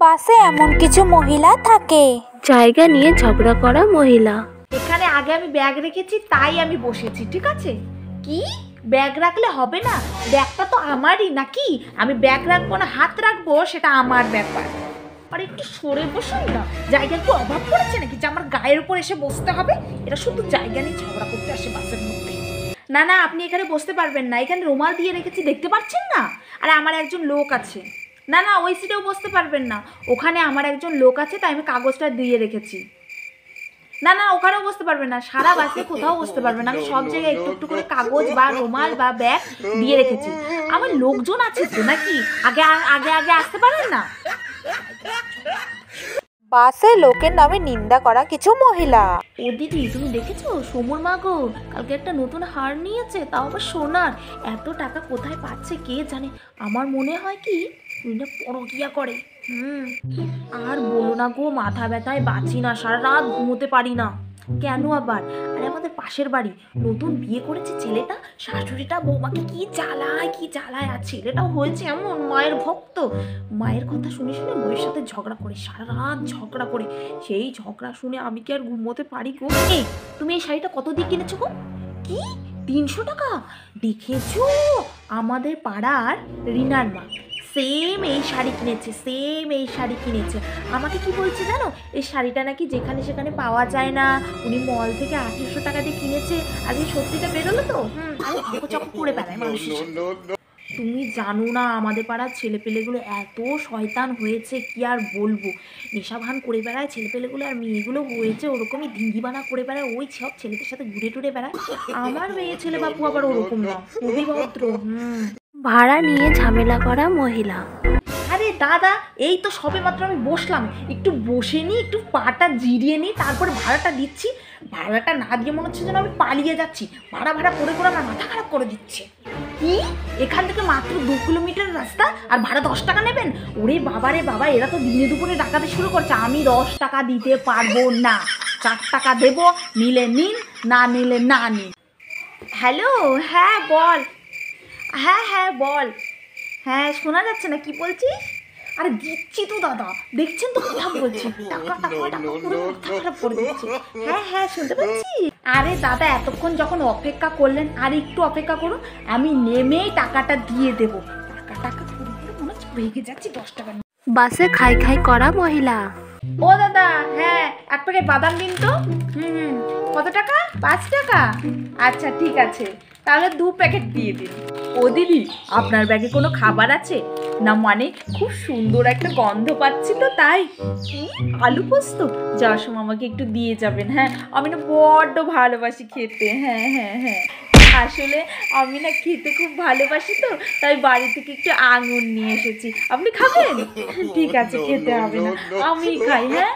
বাসে এমন কিছু মহিলা থাকে জায়গা নিয়ে ঝগড়া করা মহিলা। এখানে আগে আমি ব্যাগ রেখেছি তাই আমি বসেছি, ঠিক আছে? কি ব্যাগ রাখলে হবে না? ব্যাগটা তো আমারই নাকি? আমি ব্যাগ রাখবো না হাত রাখবো সেটা আমার ব্যাপার। আর একটু সরে বসুন না, জায়গা একটু অভাব পড়েছে নাকি যে আমার গায়ের উপর এসে বসতে হবে? এটা শুধু জায়গা নিয়ে ঝগড়া করতে আসে বাসের মধ্যে। না না, আপনি এখানে বসতে পারবেন না, এখানে রুমাল দিয়ে রেখেছি, দেখতে পাচ্ছেন না? আর আমার একজন লোক আছে। না না, ওই সিটেও বসতে পারবেন না, ওখানে আমার একজন লোক আছে তাই আমি কাগজটা দিয়ে রেখেছি। না না, ওখানেও বসতে পারবেন না, সারা বাসে কোথাও বসতে পারবেন না, আমি সব জায়গায় একটু একটু করে কাগজ বা রুমাল বা ব্যাগ দিয়ে রেখেছি। আমার লোকজন আছে তো নাকি, আগে আগে আগে আসতে পারেন না? বাসে লোকের নামে নিন্দা করা কিছু মহিলা। ও দিদি, তুমি দেখেছো সমুর মা গো কালকে একটা নতুন হার নিয়েছে, তাও আবার সোনার। এত টাকা কোথায় পাচ্ছে কে জানে। আমার মনে হয় কি তুই না পরকিয়া করে। আর বলো না গো, মাথা ব্যথায় বাঁচি না, সারা রাত ঘুমোতে পারি না। কেন আবার? আরে আমাদের পাশের বাড়ি নতুন বিয়ে করেছে ছেলেটা, শাশুড়িটা বৌমাকে কি জ্বালায়, আর ছেলেটাও হয়েছে এমন মায়ের ভক্ত। মায়ের কথা শুনে শুনে বউয়ের সাথে ঝগড়া করে, সারা রাত ঝগড়া করে। সেই ঝগড়া শুনে আমি কি আর ঘুমোতে পারি গো? এই তুমি এই শাড়িটা কত দিয়ে কিনেছো গো? কি 300 টাকা? দেখেছো আমাদের পাড়ার রিনার মা সেম এই শাড়ি কিনেছে। আমাকে কি বলছে জানো, এই শাড়িটা নাকি যেখানে সেখানে পাওয়া যায় না, উনি মল থেকে 800 টাকা দিয়ে কিনেছে। আজকে সত্যিটা বেরোলো তো আমি চক করে বেড়াই মানুষের সাথে। তুমি জানো না আমাদের পাড়ার ছেলেপেলেগুলো এত শয়তান হয়েছে, কি আর বলবো। নেশা ভান করে বেড়ায় ছেলেপেলেগুলো, আর মেয়েগুলো হয়েছে ওরকমই ধিঙ্গিবানা করে বেড়ায়, ওই সব ছেলেদের সাথে ঘুরে টুরে বেড়ায়। আমার মেয়ে ছেলে বাপু আবার ওরকম না, খুবই ভদ্র। ভাড়া নিয়ে ঝামেলা করা মহিলা। আরে দাদা, এই তো সবে মাত্র আমি বসলাম, একটু বসে নিই, একটু পাটা জিরিয়ে নিই, তারপরে ভাড়াটা দিচ্ছি। ভাড়াটা না দিয়ে মনে হচ্ছে যেন আমি পালিয়ে যাচ্ছি। ভাড়া করে আমার মাথা খারাপ করে দিচ্ছে। কি এখান থেকে মাত্র 2 কিলোমিটার রাস্তা আর ভাড়া 10 টাকা নেবেন? ওরে বাবা রে বাবা, এরা তো দিনে দুপুরে ডাকাতে শুরু করছে। আমি 10 টাকা দিতে পারবো না, 4 টাকা দেবো, নিলে নিন, না নিলে না নিন। হ্যালো, হ্যাঁ বল। হ্যাঁ বল। হ্যাঁ শোনা যাচ্ছে না, কি বলছিস? আরে দিচ্ছি তো দাদা, দেখছেন তো কথা বলছি, টাকা করে মাথা খারাপ করে দিচ্ছে। হ্যাঁ শুনতে পাচ্ছি। আরে দাদা, এতক্ষণ যখন অপেক্ষা করলেন আর একটু অপেক্ষা করুন, আমি নেমেই টাকাটা দিয়ে দেবো। টাকা করে মনে হচ্ছে ভেঙে যাচ্ছি 10 টাকা। বাসে খাই করা মহিলা। ও দাদা, হ্যাঁ 1 প্যাকেট বাদাম দিন তো। কত টাকা? 5 টাকা? আচ্ছা ঠিক আছে, তাহলে 2 প্যাকেট দিয়ে দিন। ও দিদি, আপনার ব্যাগে কোনো খাবার আছে না? মানে খুব সুন্দর একটা গন্ধ পাচ্ছি তো তাই। আলু পোস্ত? যাওয়ার সময় আমাকে একটু দিয়ে যাবেন। হ্যাঁ, আমি না বড্ড ভালোবাসি খেতে। হ্যাঁ, আসলে আমি না খেতে খুব ভালোবাসি তো, তাই বাড়ি থেকে একটু আঙুর নিয়ে এসেছি। আপনি খাবেন? ঠিক আছে, খেতে হবে না, আমি খাই। হ্যাঁ।